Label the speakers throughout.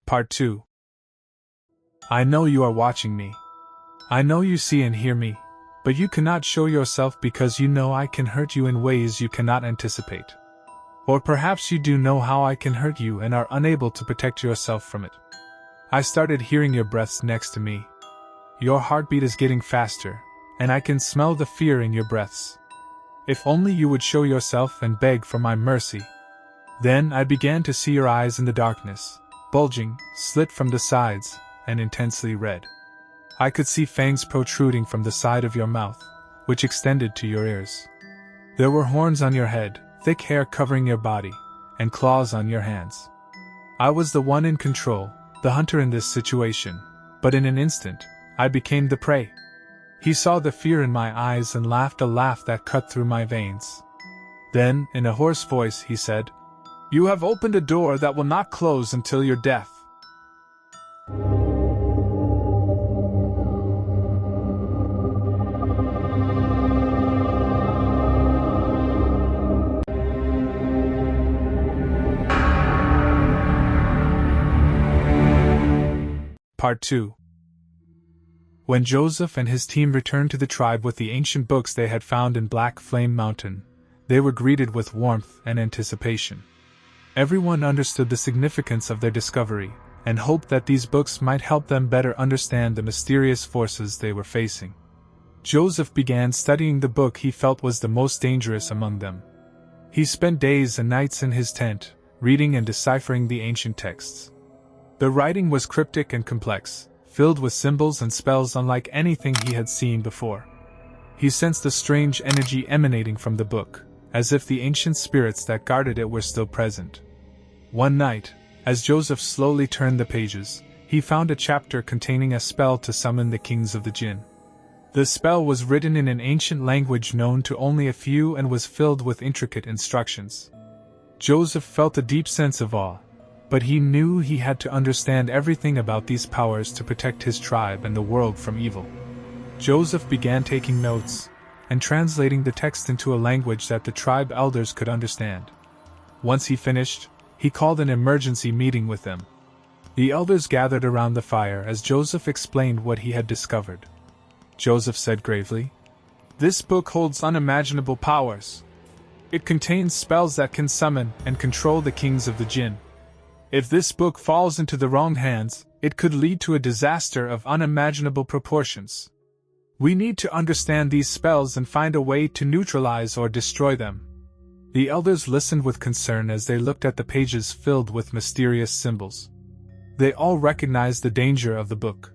Speaker 1: Part 2. I know you are watching me. I know you see and hear me, but you cannot show yourself because you know I can hurt you in ways you cannot anticipate. Or perhaps you do know how I can hurt you and are unable to protect yourself from it. I started hearing your breaths next to me. Your heartbeat is getting faster, and I can smell the fear in your breaths. If only you would show yourself and beg for my mercy. Then I began to see your eyes in the darkness, bulging, slit from the sides, and intensely red. I could see fangs protruding from the side of your mouth, which extended to your ears. There were horns on your head, thick hair covering your body, and claws on your hands. I was the one in control, the hunter in this situation, but in an instant, I became the prey. He saw the fear in my eyes and laughed a laugh that cut through my veins. Then, in a hoarse voice, he said, "You have opened a door that will not close until your death." Part 2. When Joseph and his team returned to the tribe with the ancient books they had found in Black Flame Mountain, they were greeted with warmth and anticipation. Everyone understood the significance of their discovery, and hoped that these books might help them better understand the mysterious forces they were facing. Joseph began studying the book he felt was the most dangerous among them. He spent days and nights in his tent, reading and deciphering the ancient texts. The writing was cryptic and complex, filled with symbols and spells unlike anything he had seen before. He sensed a strange energy emanating from the book, as if the ancient spirits that guarded it were still present. One night, as Joseph slowly turned the pages, he found a chapter containing a spell to summon the kings of the Jinn. The spell was written in an ancient language known to only a few and was filled with intricate instructions. Joseph felt a deep sense of awe, but he knew he had to understand everything about these powers to protect his tribe and the world from evil. Joseph began taking notes and translating the text into a language that the tribe elders could understand. Once he finished, he called an emergency meeting with them. The elders gathered around the fire as Joseph explained what he had discovered. Joseph said gravely, "This book holds unimaginable powers. It contains spells that can summon and control the kings of the Jinn. If this book falls into the wrong hands, it could lead to a disaster of unimaginable proportions. We need to understand these spells and find a way to neutralize or destroy them." The elders listened with concern as they looked at the pages filled with mysterious symbols. They all recognized the danger of the book.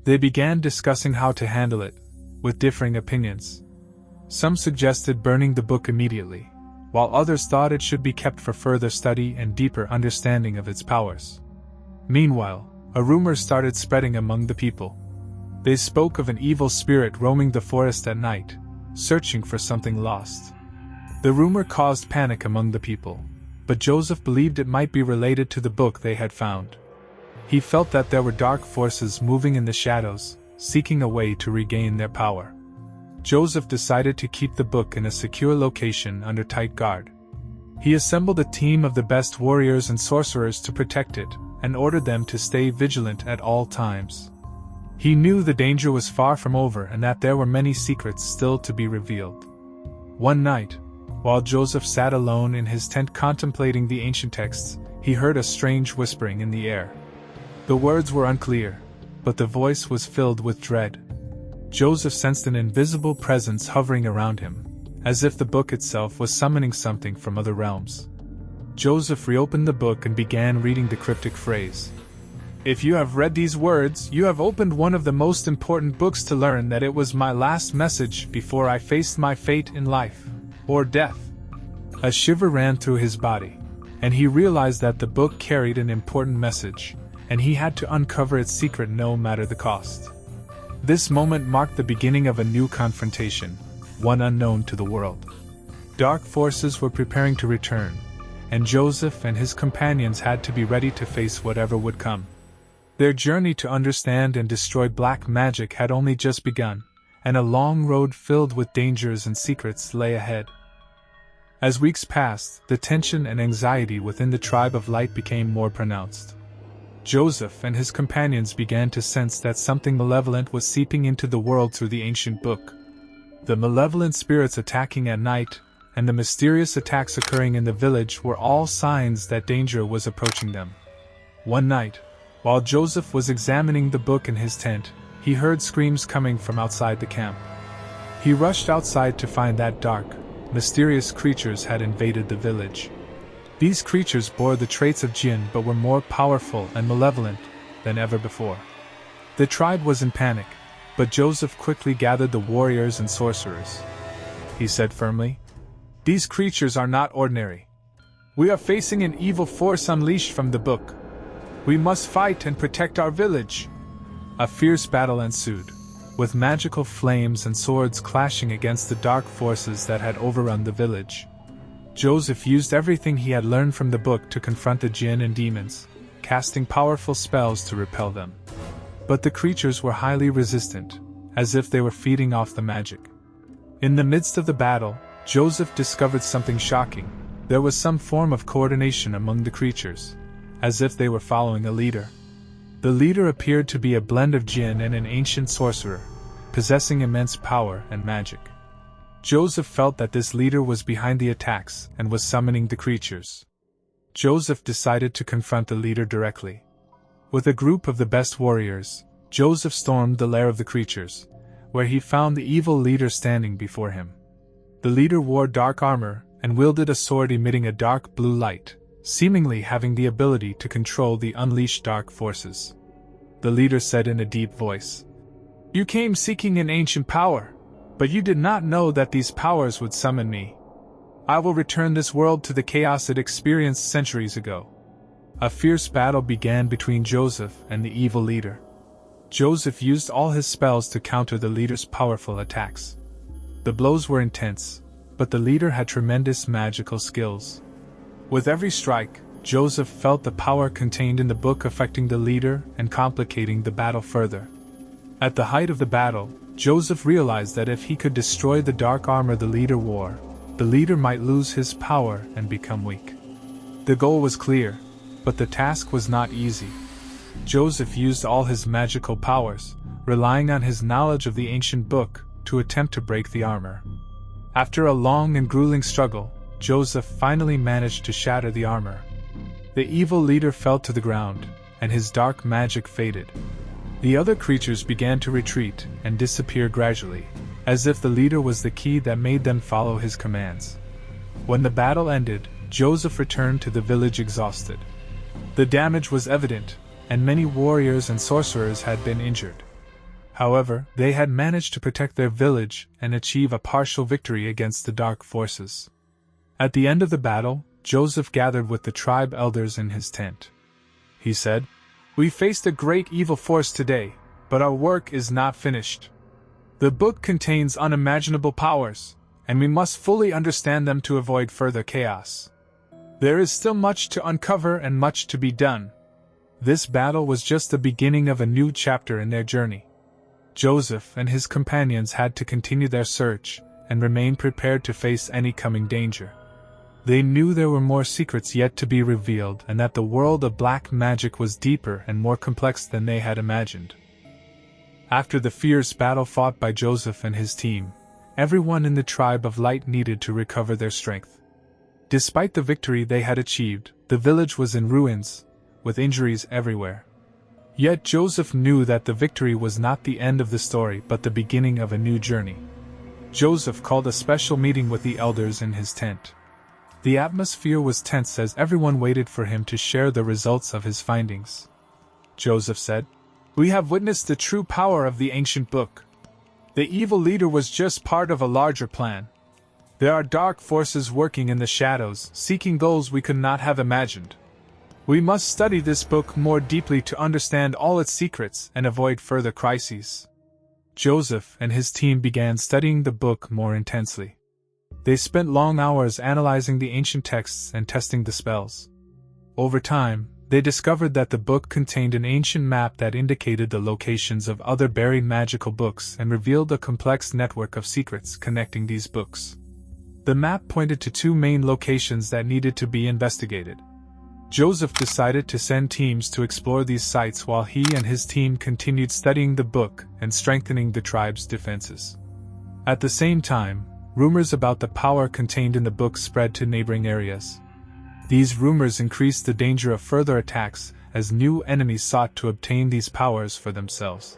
Speaker 1: They began discussing how to handle it, with differing opinions. Some suggested burning the book immediately, while others thought it should be kept for further study and deeper understanding of its powers. Meanwhile, a rumor started spreading among the people. They spoke of an evil spirit roaming the forest at night, searching for something lost. The rumor caused panic among the people, but Joseph believed it might be related to the book they had found. He felt that there were dark forces moving in the shadows, seeking a way to regain their power. Joseph decided to keep the book in a secure location under tight guard. He assembled a team of the best warriors and sorcerers to protect it, and ordered them to stay vigilant at all times. He knew the danger was far from over and that there were many secrets still to be revealed. One night, while Joseph sat alone in his tent contemplating the ancient texts, he heard a strange whispering in the air. The words were unclear, but the voice was filled with dread. Joseph sensed an invisible presence hovering around him, as if the book itself was summoning something from other realms. Joseph reopened the book and began reading the cryptic phrase. "If you have read these words, you have opened one of the most important books to learn that it was my last message before I faced my fate in life, or death." A shiver ran through his body, and he realized that the book carried an important message, and he had to uncover its secret no matter the cost. This moment marked the beginning of a new confrontation, one unknown to the world. Dark forces were preparing to return, and Joseph and his companions had to be ready to face whatever would come. Their journey to understand and destroy black magic had only just begun, and a long road filled with dangers and secrets lay ahead. As weeks passed, the tension and anxiety within the tribe of light became more pronounced. Joseph and his companions began to sense that something malevolent was seeping into the world through the ancient book. The malevolent spirits attacking at night, and the mysterious attacks occurring in the village were all signs that danger was approaching them. One night, while Joseph was examining the book in his tent, he heard screams coming from outside the camp. He rushed outside to find that dark, mysterious creatures had invaded the village. These creatures bore the traits of jinn but were more powerful and malevolent than ever before. The tribe was in panic, but Joseph quickly gathered the warriors and sorcerers. He said firmly, "These creatures are not ordinary. We are facing an evil force unleashed from the book. We must fight and protect our village." A fierce battle ensued, with magical flames and swords clashing against the dark forces that had overrun the village. Joseph used everything he had learned from the book to confront the jinn and demons, casting powerful spells to repel them. But the creatures were highly resistant, as if they were feeding off the magic. In the midst of the battle, Joseph discovered something shocking. There was some form of coordination among the creatures, as if they were following a leader. The leader appeared to be a blend of jinn and an ancient sorcerer, possessing immense power and magic. Joseph felt that this leader was behind the attacks and was summoning the creatures. Joseph decided to confront the leader directly. With a group of the best warriors, Joseph stormed the lair of the creatures, where he found the evil leader standing before him. The leader wore dark armor and wielded a sword emitting a dark blue light, seemingly having the ability to control the unleashed dark forces. The leader said in a deep voice, "You came seeking an ancient power, but you did not know that these powers would summon me. I will return this world to the chaos it experienced centuries ago." A fierce battle began between Joseph and the evil leader. Joseph used all his spells to counter the leader's powerful attacks. The blows were intense, but the leader had tremendous magical skills. With every strike, Joseph felt the power contained in the book affecting the leader and complicating the battle further. At the height of the battle, Joseph realized that if he could destroy the dark armor the leader wore, the leader might lose his power and become weak. The goal was clear, but the task was not easy. Joseph used all his magical powers, relying on his knowledge of the ancient book, to attempt to break the armor. After a long and grueling struggle, Joseph finally managed to shatter the armor. The evil leader fell to the ground, and his dark magic faded. The other creatures began to retreat and disappear gradually, as if the leader was the key that made them follow his commands. When the battle ended, Joseph returned to the village exhausted. The damage was evident, and many warriors and sorcerers had been injured. However, they had managed to protect their village and achieve a partial victory against the dark forces. At the end of the battle, Joseph gathered with the tribe elders in his tent. He said, "We faced a great evil force today, but our work is not finished. The book contains unimaginable powers, and we must fully understand them to avoid further chaos. There is still much to uncover and much to be done." This battle was just the beginning of a new chapter in their journey. Joseph and his companions had to continue their search and remain prepared to face any coming danger. They knew there were more secrets yet to be revealed and that the world of black magic was deeper and more complex than they had imagined. After the fierce battle fought by Joseph and his team, everyone in the tribe of light needed to recover their strength. Despite the victory they had achieved, the village was in ruins, with injuries everywhere. Yet Joseph knew that the victory was not the end of the story but the beginning of a new journey. Joseph called a special meeting with the elders in his tent. The atmosphere was tense as everyone waited for him to share the results of his findings. Joseph said, "We have witnessed the true power of the ancient book. The evil leader was just part of a larger plan. There are dark forces working in the shadows, seeking goals we could not have imagined. We must study this book more deeply to understand all its secrets and avoid further crises." Joseph and his team began studying the book more intensely. They spent long hours analyzing the ancient texts and testing the spells. Over time, they discovered that the book contained an ancient map that indicated the locations of other buried magical books and revealed a complex network of secrets connecting these books. The map pointed to two main locations that needed to be investigated. Joseph decided to send teams to explore these sites while he and his team continued studying the book and strengthening the tribe's defenses. At the same time, rumors about the power contained in the book spread to neighboring areas. These rumors increased the danger of further attacks as new enemies sought to obtain these powers for themselves.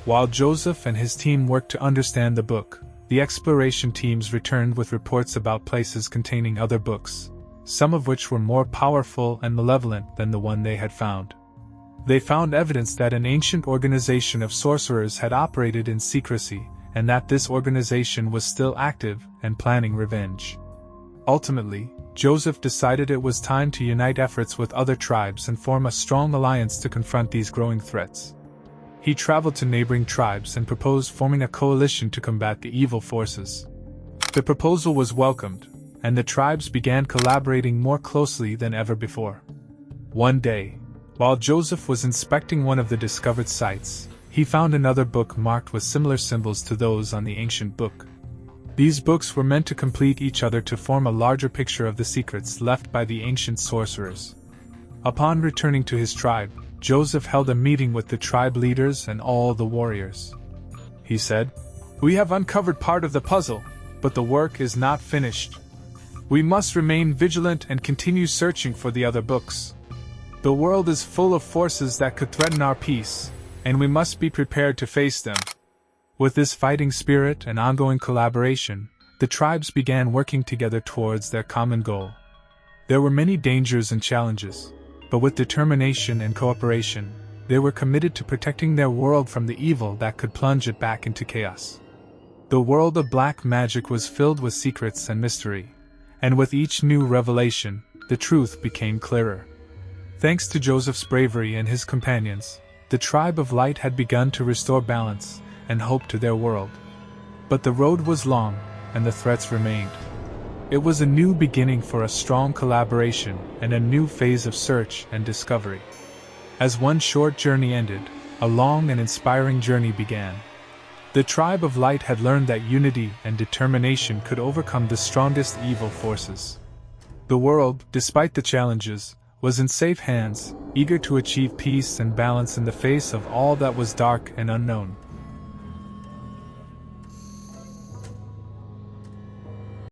Speaker 1: While Joseph and his team worked to understand the book, the exploration teams returned with reports about places containing other books, some of which were more powerful and malevolent than the one they had found. They found evidence that an ancient organization of sorcerers had operated in secrecy, and that this organization was still active and planning revenge. Ultimately, Joseph decided it was time to unite efforts with other tribes and form a strong alliance to confront these growing threats. He traveled to neighboring tribes and proposed forming a coalition to combat the evil forces. The proposal was welcomed, and the tribes began collaborating more closely than ever before. One day, while Joseph was inspecting one of the discovered sites, he found another book marked with similar symbols to those on the ancient book. These books were meant to complete each other to form a larger picture of the secrets left by the ancient sorcerers. Upon returning to his tribe, Joseph held a meeting with the tribe leaders and all the warriors. He said, "We have uncovered part of the puzzle, but the work is not finished. We must remain vigilant and continue searching for the other books. The world is full of forces that could threaten our peace, and we must be prepared to face them." With this fighting spirit and ongoing collaboration, the tribes began working together towards their common goal. There were many dangers and challenges, but with determination and cooperation, they were committed to protecting their world from the evil that could plunge it back into chaos. The world of black magic was filled with secrets and mystery, and with each new revelation, the truth became clearer. Thanks to Joseph's bravery and his companions, the tribe of Light had begun to restore balance and hope to their world. But the road was long, and the threats remained. It was a new beginning for a strong collaboration and a new phase of search and discovery. As one short journey ended, a long and inspiring journey began. The tribe of Light had learned that unity and determination could overcome the strongest evil forces. The world, despite the challenges, was in safe hands, eager to achieve peace and balance in the face of all that was dark and unknown.